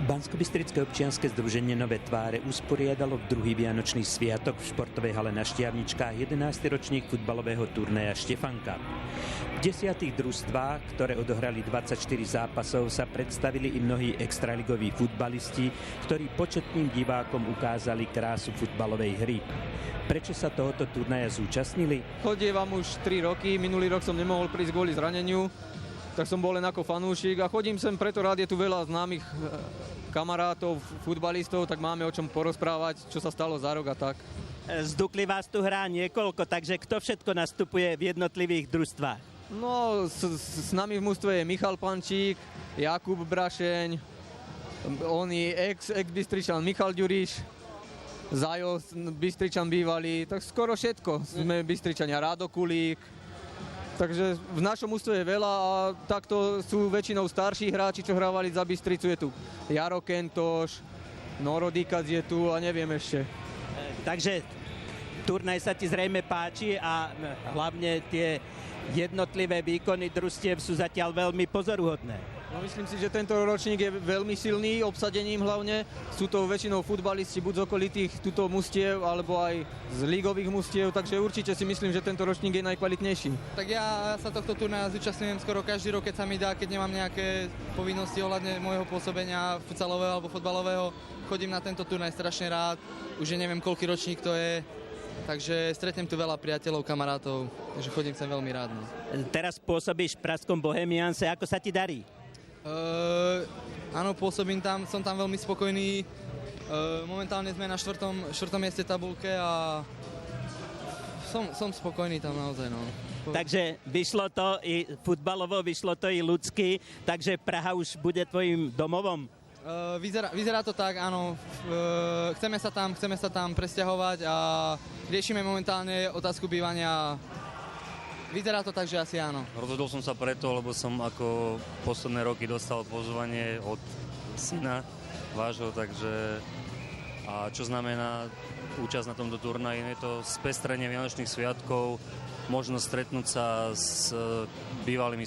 Banskobystrické občianske združenie Nové tváre usporiadalo v druhý vianočný sviatok v športovej hale na Štiavničkách 11. ročník futbalového turnaja Štefanka. V 10. družstvách, ktoré odohrali 24 zápasov, sa predstavili i mnohí extraligoví futbalisti, ktorí početným divákom ukázali krásu futbalovej hry. Prečo sa tohoto turnaja zúčastnili? Chodievam už 3 roky, minulý rok som nemohol prísť kvôli zraneniu, tak som bol len ako fanúšik a chodím sem preto rád, je tu veľa známych kamarátov, futbalistov, tak máme o čom porozprávať, čo sa stalo za rok a tak. Zdukli vás tu hrá niekoľko, takže kto všetko nastupuje v jednotlivých družstvách? No, s nami v mužstve je Michal Pančík, Jakub Brašeň, ex-Bystričan Michal Ďuriš, Zajo, Bystričan bývalý, tak skoro všetko. Sme Bystričania, Rádo Kulík. Takže v našom ústve je veľa a takto sú väčšinou starší hráči, čo hrávali za Bystricu. Je tu Jaro Kentoš, Noro Dikac je tu a neviem ešte. Takže turnaj sa ti zrejme páči a hlavne tie jednotlivé výkony družstiev sú zatiaľ veľmi pozoruhodné. No, myslím si, že tento ročník je veľmi silný, obsadením hlavne. Sú to väčšinou futbalisti buď z okolitých tuto mustiev, alebo aj z lígových mustiev, takže určite si myslím, že tento ročník je najkvalitnejší. Tak ja sa tohto turnaja zúčastňujem skoro každý rok, keď sa mi dá, keď nemám nejaké povinnosti ohľadne môjho pôsobenia futsalového alebo futbalového. Chodím na tento turnaj strašne rád, už neviem, koľký ročník to je. Takže stretnem tu veľa priateľov, kamarátov, takže chodím sem veľmi rád. No. Teraz pôsobíš v pražskom Bohemianse, ako sa ti darí? Áno, pôsobím tam, som tam veľmi spokojný. Momentálne sme na štvrtom mieste tabulke a som spokojný tam naozaj. No. Takže vyšlo to i futbalovo, vyšlo to i ľudsky, takže Praha už bude tvojim domovom? Vyzerá to tak, áno. Chceme sa tam presťahovať a riešime momentálne otázku bývania. Vyzerá to tak, že asi áno. Rozhodol som sa preto, lebo som ako posledné roky dostal pozvanie od syna vášho, takže a čo znamená účasť na tomto turnaji, je to spestrenie vianočných sviatkov, možnosť stretnúť sa s bývalými